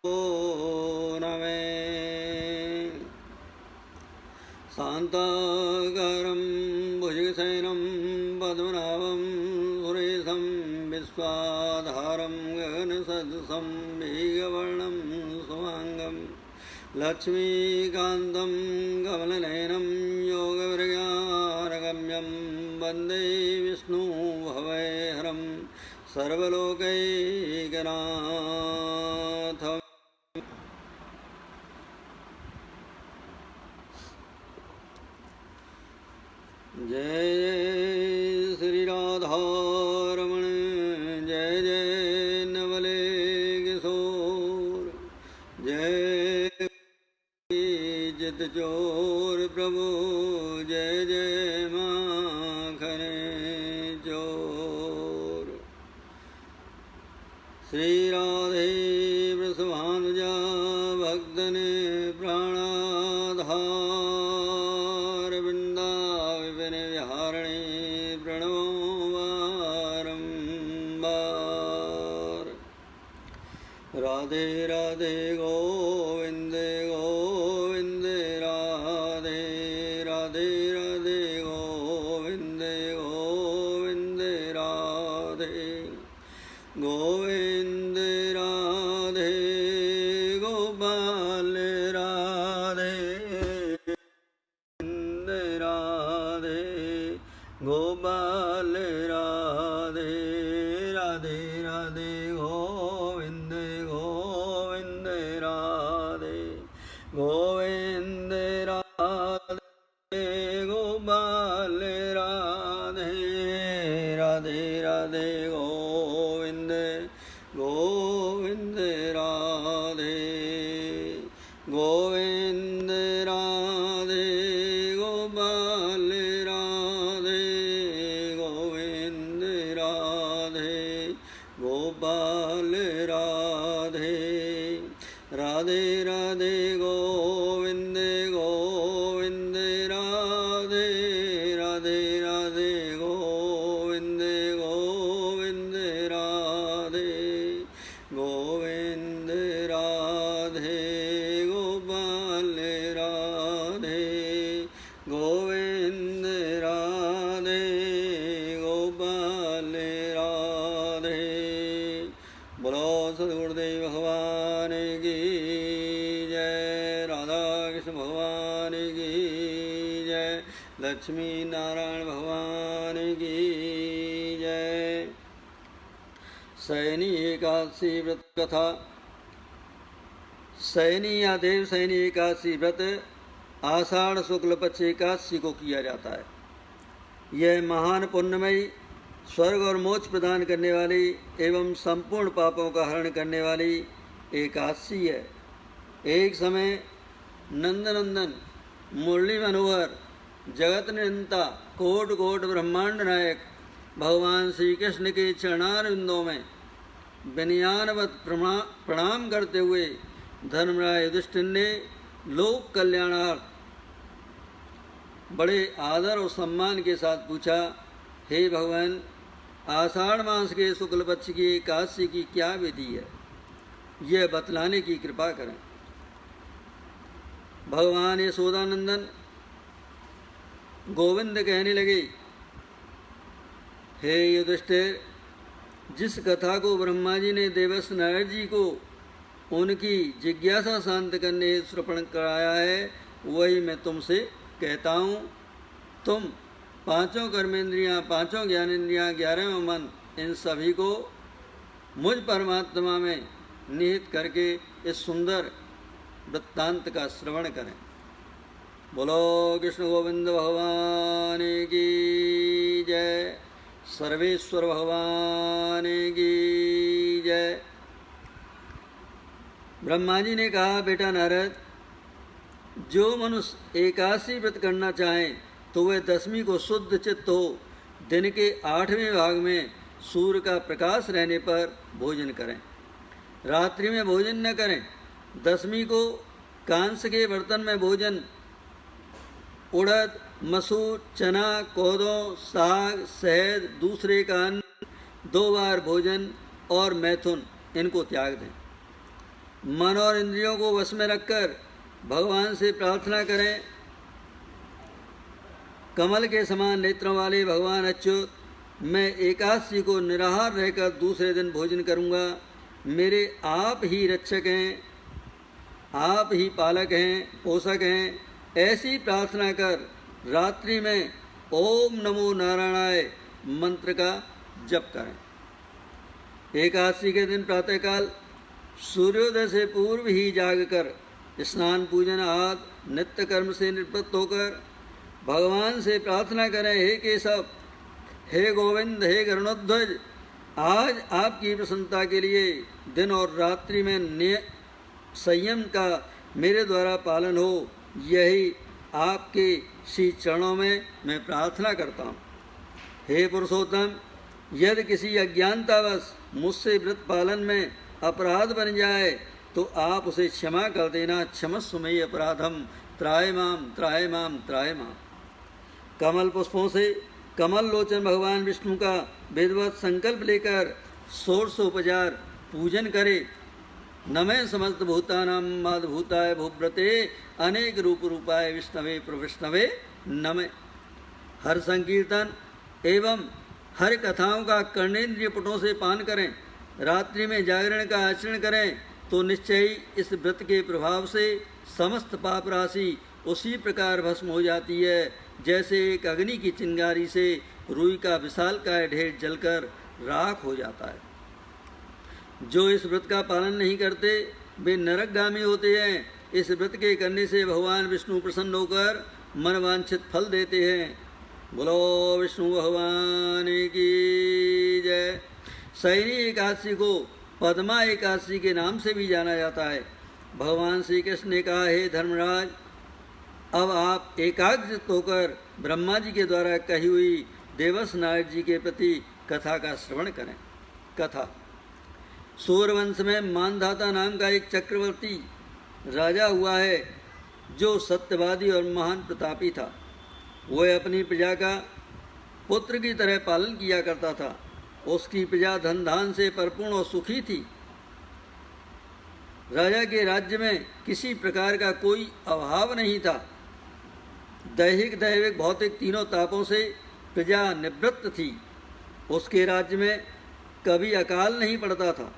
नमे शान्ताकारं भुजगशयनं पद्मनाभं सुरेशं विश्वाधारं गगनसदृशं मेघवर्णं शुभांगं लक्ष्मीकान्तं कमलनयनं योगविज्ञानगम्यं वन्दे विष्णुभवैहरं सर्वलोकैकनाथम्। जय जय श्री राधारमण, जय जय नवले किशोर, जय जित चोर प्रभु, जय जय माखन चोर। श्री राधे वृषभानुजा भक्तन प्राणाधार, वृंदावन विहारिणी प्रणवो बारंबार। राधे राधे गोविंद गोविंद, राधे राधे राधे गोविंद गोविंद, राधे गोविंद राधे गोपाल, राधे राधे गोपाल, राधे राधे राधे गोविंद गोविंद, राधे गोविंद राधे गोपाल, राधे राधे राधे गोविंद गोविंद, राधे गोविंद राधे गोपाल, राधे गोविंद राधे गोपाल, राधे राधे राधे गोविंद गोविंद, राधे राधे राधे गोविंद गोविंद, राधे गोविंद राधे गोपाल, राधे गोविंद राधे गोपाल, राधे। बोलो सद्गुरुदेव भगवान की जय, राधा कृष्ण भगवान की जय, लक्ष्मी नारायण भगवान की जय। शयनी एकादशी व्रत कथा। शयनी या देव शयनी एकादशी व्रत आषाढ़ शुक्ल पक्ष एकादशी को किया जाता है। यह महान पुण्यमयी, स्वर्ग और मोक्ष प्रदान करने वाली एवं संपूर्ण पापों का हरण करने वाली एकादशी है। एक समय नंदनंदन, मुरली मनोहर, जगत नियंता, कोट कोट ब्रह्मांड नायक भगवान श्री कृष्ण के चरणारविंदों में विनयानवत प्रणाम करते हुए धर्मराज युधिष्ठिर ने लोक कल्याणार्थ बड़े आदर और सम्मान के साथ पूछा, हे भगवान, आषाढ़ मास के शुक्ल पक्ष की एकादशी की क्या विधि है, यह बतलाने की कृपा करें। भगवान यशोदानंदन गोविंद कहने लगे, हे युधिष्ठिर, जिस कथा को ब्रह्मा जी ने देवर्षि नारद जी को उनकी जिज्ञासा शांत करने हेतु श्रवण कराया है, वही मैं तुमसे कहता हूँ। तुम पांचों कर्मेंद्रियाँ, पांचों ज्ञानेंद्रियाँ, 11वां मन, इन सभी को मुझ परमात्मा में निहित करके इस सुंदर वृत्तांत का श्रवण करें। बोलो कृष्ण गोविंद भगवान की जय, सर्वेश्वर भगवान की जय। ब्रह्मा जी ने कहा, बेटा नारद, जो मनुष्य एकादशी व्रत करना चाहे तो वह दशमी को शुद्ध चित्त हो दिन के 8वें भाग में सूर्य का प्रकाश रहने पर भोजन करें, रात्रि में भोजन न करें। दशमी को कांस के बर्तन में भोजन, उड़द, मसूर, चना, कोदो, साग, शहद, दूसरे का अन्न, 2 बार भोजन और मैथुन, इनको त्याग दें। मन और इंद्रियों को वश में रखकर भगवान से प्रार्थना करें। कमल के समान नेत्रों वाले भगवान अच्युत, मैं एकादशी को निराहार रहकर दूसरे दिन भोजन करूँगा। मेरे आप ही रक्षक हैं, आप ही पालक हैं, पोषक हैं। ऐसी प्रार्थना कर रात्रि में ओम नमो नारायणाय मंत्र का जप करें। एकादशी के दिन प्रातःकाल सूर्योदय से पूर्व ही जागकर स्नान पूजन आदि नित्य कर्म से निवृत्त होकर भगवान से प्रार्थना करें, हे केशव, हे गोविंद, हे गरुणध्वज, आज आपकी प्रसन्नता के लिए दिन और रात्रि में संयम का मेरे द्वारा पालन हो, यही आपके श्री चरणों में मैं प्रार्थना करता हूँ। हे पुरुषोत्तम, यदि किसी अज्ञानतावश मुझसे व्रत पालन में अपराध बन जाए तो आप उसे क्षमा कर देना। क्षमस्व मयि अपराधम, त्राय माम त्राय माम त्राय माम। कमल पुष्पों से कमल लोचन भगवान विष्णु का विधिवत संकल्प लेकर षोडशोपचार पूजन करे। नमः समस्त भूतानां माधभूताय भूव्रते अनेक रूप रूपाय विष्णवे प्रविष्णवे नमः। हर संकीर्तन एवं हर कथाओं का कर्णेंद्रिय पुटों से पान करें। रात्रि में जागरण का आचरण करें तो निश्चय ही इस व्रत के प्रभाव से समस्त पाप राशि उसी प्रकार भस्म हो जाती है जैसे एक अग्नि की चिंगारी से रुई का विशालकाय ढेर जलकर राख हो जाता है। जो इस व्रत का पालन नहीं करते वे नरकगामी होते हैं। इस व्रत के करने से भगवान विष्णु प्रसन्न होकर मनवांछित फल देते हैं। बोलो विष्णु भगवान की जय। शयनी एकादशी को पद्मा एकादशी के नाम से भी जाना जाता है। भगवान श्री कृष्ण ने कहा, हे धर्मराज, अब आप एकाग्रचित्त होकर ब्रह्मा जी के द्वारा कही हुई देवस नारद जी के प्रति कथा का श्रवण करें। कथा। सूर्यवंश में मानधाता नाम का एक चक्रवर्ती राजा हुआ है जो सत्यवादी और महान प्रतापी था। वह अपनी प्रजा का पुत्र की तरह पालन किया करता था। उसकी प्रजा धन धान से परिपूर्ण और सुखी थी। राजा के राज्य में किसी प्रकार का कोई अभाव नहीं था। दैहिक दैविक भौतिक तीनों तापों से प्रजा निवृत्त थी। उसके राज्य में कभी अकाल नहीं पड़ता था।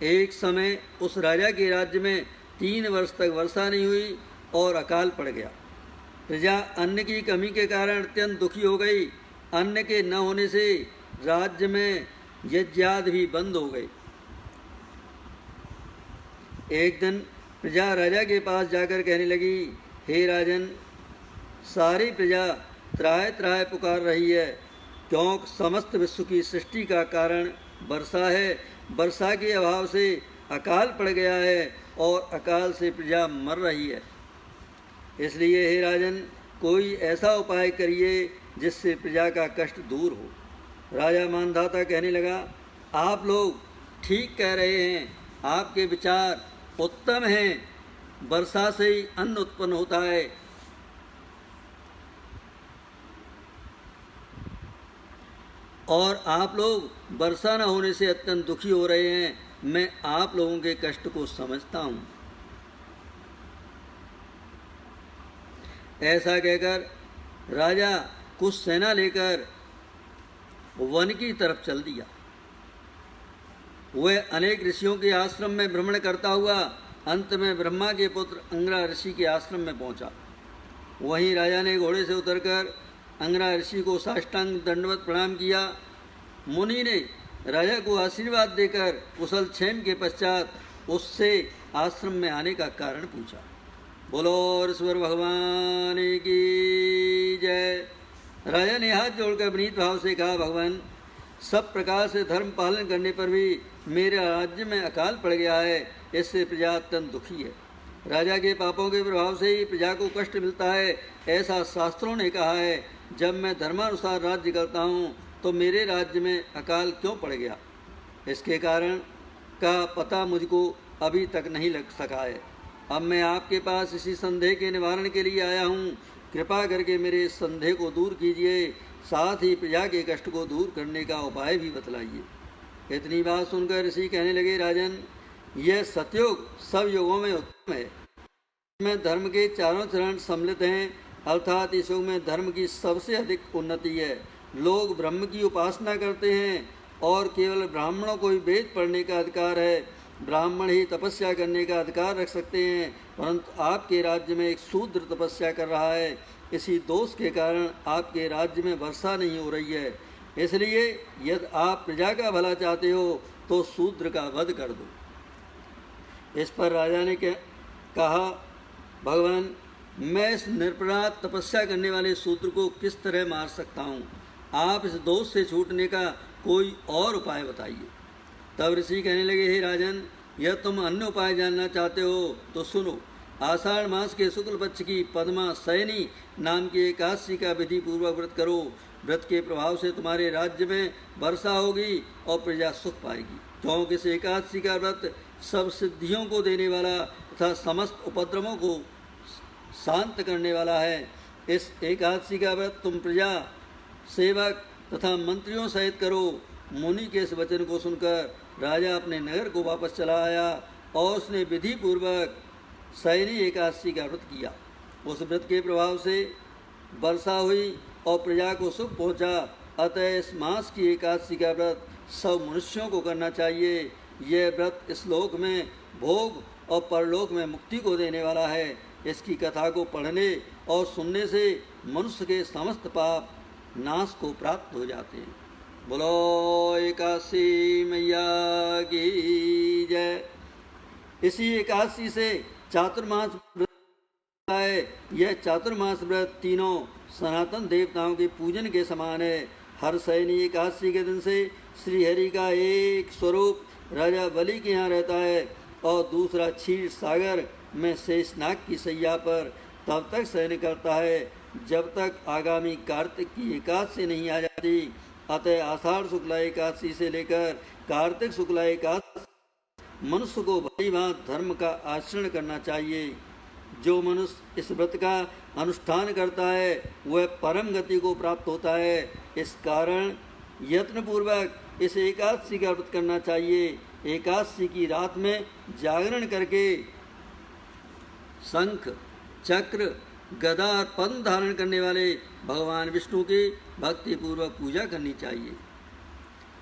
एक समय उस राजा के राज्य में 3 वर्ष तक वर्षा नहीं हुई और अकाल पड़ गया। प्रजा अन्न की कमी के कारण अत्यंत दुखी हो गई। अन्न के न होने से राज्य में यज्ञादि भी बंद हो गए। एक दिन प्रजा राजा के पास जाकर कहने लगी, हे राजन, सारी प्रजा त्राय त्राय पुकार रही है, क्योंकि समस्त विश्व की सृष्टि का कारण वर्षा है। वर्षा के अभाव से अकाल पड़ गया है और अकाल से प्रजा मर रही है। इसलिए हे राजन, कोई ऐसा उपाय करिए जिससे प्रजा का कष्ट दूर हो। राजा मानधाता कहने लगा, आप लोग ठीक कह रहे हैं, आपके विचार उत्तम हैं। वर्षा से ही अन्न उत्पन्न होता है। और आप लोग वर्षा न होने से अत्यंत दुखी हो रहे हैं। मैं आप लोगों के कष्ट को समझता हूँ। ऐसा कहकर राजा कुछ सेना लेकर वन की तरफ चल दिया। वह अनेक ऋषियों के आश्रम में भ्रमण करता हुआ अंत में ब्रह्मा के पुत्र अंगरा ऋषि के आश्रम में पहुंचा। वहीं राजा ने घोड़े से उतरकर अंगरा ऋषि को साष्टांग दंडवत प्रणाम किया। मुनि ने राजा को आशीर्वाद देकर कुशल क्षेम के पश्चात उससे आश्रम में आने का कारण पूछा। बोलो ईश्वर भगवान की जय। राजा ने हाथ जोड़कर विनीत भाव से कहा, भगवान, सब प्रकार से धर्म पालन करने पर भी मेरे राज्य में अकाल पड़ गया है। इससे प्रजा अत्यंत दुखी है। राजा के पापों के प्रभाव से ही प्रजा को कष्ट मिलता है, ऐसा शास्त्रों ने कहा है। जब मैं धर्मानुसार राज्य करता हूँ तो मेरे राज्य में अकाल क्यों पड़ गया, इसके कारण का पता मुझको अभी तक नहीं लग सका है। अब मैं आपके पास इसी संदेह के निवारण के लिए आया हूँ। कृपा करके मेरे इस संदेह को दूर कीजिए, साथ ही प्रजा के कष्ट को दूर करने का उपाय भी बतलाइए। इतनी बात सुनकर ऋषि कहने लगे, राजन, यह सतयुग सब युगों में उत्तम है। इसमें धर्म के चारों चरण सम्मिलित हैं, अर्थात इस युग में धर्म की सबसे अधिक उन्नति है। लोग ब्रह्म की उपासना करते हैं और केवल ब्राह्मणों को ही वेद पढ़ने का अधिकार है। ब्राह्मण ही तपस्या करने का अधिकार रख सकते हैं, परंतु आपके राज्य में एक शूद्र तपस्या कर रहा है। इसी दोष के कारण आपके राज्य में वर्षा नहीं हो रही है। इसलिए यदि आप प्रजा का भला चाहते हो तो शूद्र का वध कर दो। इस पर राजा ने कहा, भगवान, मैं इस निरपराध तपस्या करने वाले शूद्र को किस तरह मार सकता हूँ? आप इस दोष से छूटने का कोई और उपाय बताइए। तब ऋषि कहने लगे, हे राजन, यह तुम अन्य उपाय जानना चाहते हो तो सुनो। आषाढ़ मास के शुक्ल पक्ष की पद्मा शयनी नाम की एकादशी का विधि पूर्वक व्रत करो। व्रत के प्रभाव से तुम्हारे राज्य में वर्षा होगी और प्रजा सुख पाएगी, क्योंकि इस एकादशी का व्रत सब सिद्धियों को देने वाला तथा समस्त उपद्रवों को शांत करने वाला है। इस एकादशी का व्रत तुम प्रजा, सेवक तथा मंत्रियों सहित करो। मुनि के इस वचन को सुनकर राजा अपने नगर को वापस चला आया और उसने विधि पूर्वक शयनी एकादशी का व्रत किया। उस व्रत के प्रभाव से वर्षा हुई और प्रजा को सुख पहुंचा। अतः इस मास की एकादशी का व्रत सब मनुष्यों को करना चाहिए। यह व्रत इस लोक में भोग और परलोक में मुक्ति को देने वाला है। इसकी कथा को पढ़ने और सुनने से मनुष्य के समस्त पाप नाश को प्राप्त हो जाते हैं। बोलो एकादशी मैया की जय। इसी एकादशी से चातुर्मास व्रत है। यह चातुर्मास व्रत तीनों सनातन देवताओं के पूजन के समान है। हर शयनी एकादशी के दिन से श्रीहरि का एक स्वरूप राजा बलि के यहाँ रहता है और दूसरा क्षीर सागर में शेषनाग की सैया पर तब तक शयन करता है जब तक आगामी कार्तिक की एकादशी नहीं आ जाती। अतः आषाढ़ शुक्ला एकादशी से लेकर कार्तिक शुक्ला एकादशी मनुष्य को भली भांति धर्म का आचरण करना चाहिए। जो मनुष्य इस व्रत का अनुष्ठान करता है वह परम गति को प्राप्त होता है। इस कारण यत्नपूर्वक इस एकादशी का व्रत करना चाहिए। एकादशी की रात में जागरण करके शंख, चक्र, गदा और पद्म धारण करने वाले भगवान विष्णु की भक्ति पूर्वक पूजा करनी चाहिए।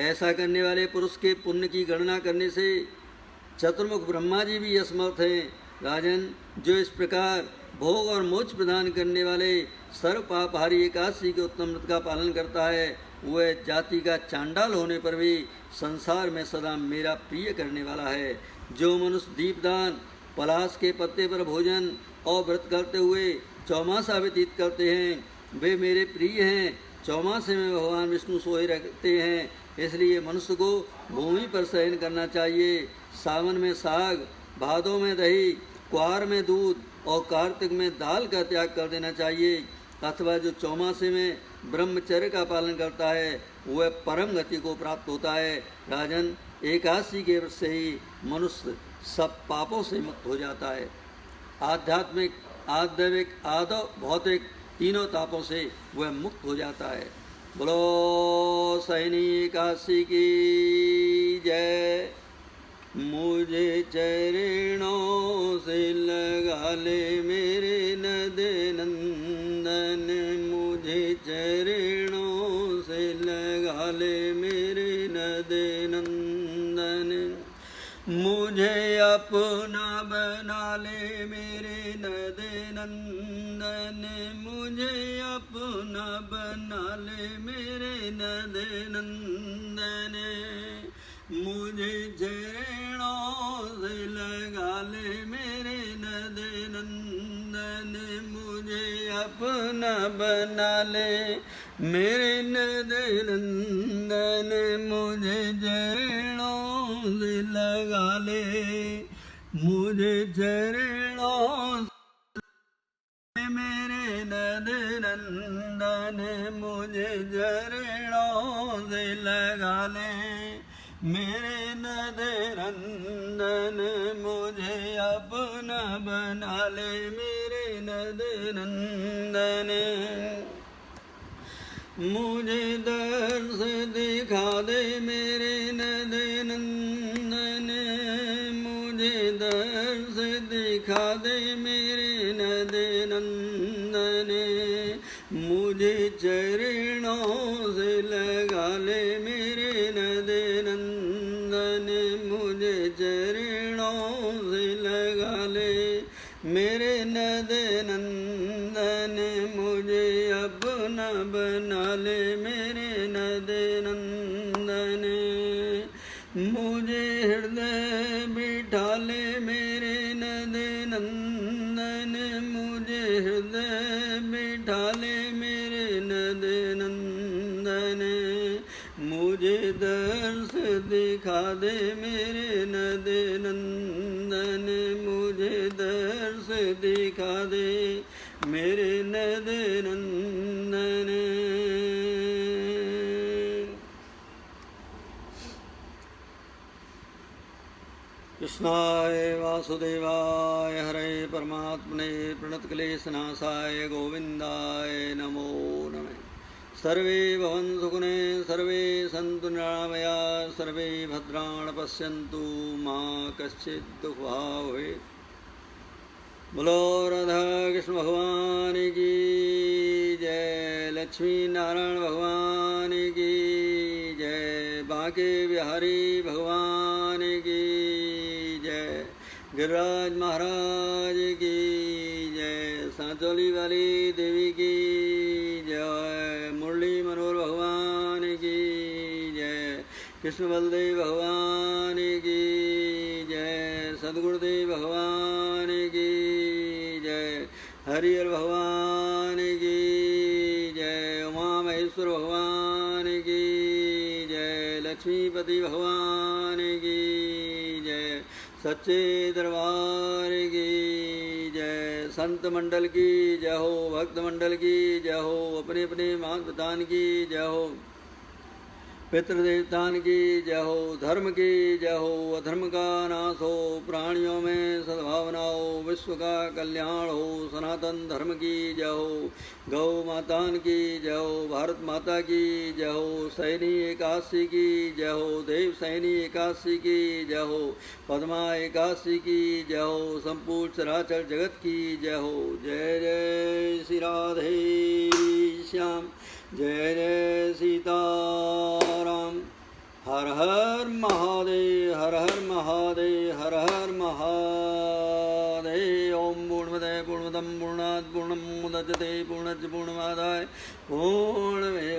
ऐसा करने वाले पुरुष के पुण्य की गणना करने से चतुर्मुख ब्रह्मा जी भी असमर्थ हैं। राजन, जो इस प्रकार भोग और मोक्ष प्रदान करने वाले सर्व पापहारी एकादशी के उत्तम व्रत का पालन करता है वह जाति का चांडाल होने पर भी संसार में सदा मेरा प्रिय करने वाला है। जो मनुष्य दीपदान, पलाश के पत्ते पर भोजन और व्रत करते हुए चौमासा व्यतीत करते हैं वे मेरे प्रिय हैं। चौमासे में भगवान विष्णु सोए रहते हैं, इसलिए मनुष्य को भूमि पर शयन करना चाहिए। सावन में साग, भादों में दही, क्वार में दूध और कार्तिक में दाल का त्याग कर देना चाहिए। अथवा जो चौमासे में ब्रह्मचर्य का पालन करता है वह परम गति को प्राप्त होता है। राजन, एकादशी के व्रत से ही मनुष्य सब पापों से मुक्त हो जाता है। आध्यात्मिक, आध्यात्मिक, आदो भौतिक तीनों तापों से वह मुक्त हो जाता है। बोलो शयनी एकादशी की जय। मुझे चरणों से लगा ले मेरे नद नंदन, मुझे चरणों से लगा ले मेरे नद नंदन, मुझे अपना बना ले मेरे नद नंदन, मुझे अपना बना ले मेरे नद नंदन, मुझे चरणों से लगा ले मेरे नद नंदन, मुझे अपना बना ले मेरे नद नंदन, मुझे चरणों से लगा ले, मुझे चरणों से मेरे नद नंदन, मुझे चरणों से लगा ले मेरे नद नंदन, मुझे अपना बना ले मेरे नद नंदन, मुझे दर्श दिखा दे मेरे नद नंदन, दिखा दे मेरे नद नंदन, मुझे चरणों से लगा ले मेरे नद नंदन, मुझे चरणों से लगा ले मेरे नद नंदन, मुझे अपना बना ले मेरे नद नंदन, मुझे हृदय बिठा ले मेरे नद नंदन, मुझे हृदय बिठा ले मेरे नद नंदन, मुझे दर्श दिखा दे मेरे नद नंदन, मुझे दर्श दिखा दे मेरे नद नंदन। कृष्णाय वासुदेवाय हरे परमात्मने प्रणतक्लेशनाशाय गोविन्दाय नमो नमः। सर्वे भवन्तु सुखिनो सर्वे सन्तु निरामयाः सर्वे भद्राणि पश्यन्तु मा कश्चित् दुःखभाग् भवेत्। बोलो राधा कृष्ण भगवान की जय, लक्ष्मी नारायण भगवान की जय, बांके बिहारी भगवान की जय, गिरिराज महाराज की जय, सांचौली वाली देवी की जय, मुरली मनोहर भगवान की जय, कृष्ण बलदेव भगवान की जय, सद्गुरुदेव भगवान की जय, हरिहर भगवान की जय, उमा महेश्वर भगवान की जय, लक्ष्मीपति भगवान की जय, सच्चे दरबार की जय, संत मंडल की जय हो, भक्त मंडल की जय हो, अपने अपने मान प्रधान की जय हो, पितृदेवतान की जय हो, धर्म की जय हो, अधर्म का नाश हो, प्राणियों में सद्भावना हो, विश्व का कल्याण हो, सनातन धर्म की जय हो, गौ मातान की जय हो, भारत माता की जय हो, सैनी एकादशी की जय हो, देव सैनी एकादशी की जय हो, पद्मा एकादशी की जय हो, संपूर्ण चराचर जगत की जय हो। जय जय श्री राधे श्याम, जय जय सीताराम। हर हर महादेव, हर हर महादेव, हर हर महादेव। ओम पूर्णमदः पूर्णमिदं पूर्णात् पूर्णमुदच्यते पूर्णस्य पूर्णमादाय पूर्णमेवावशिष्यते।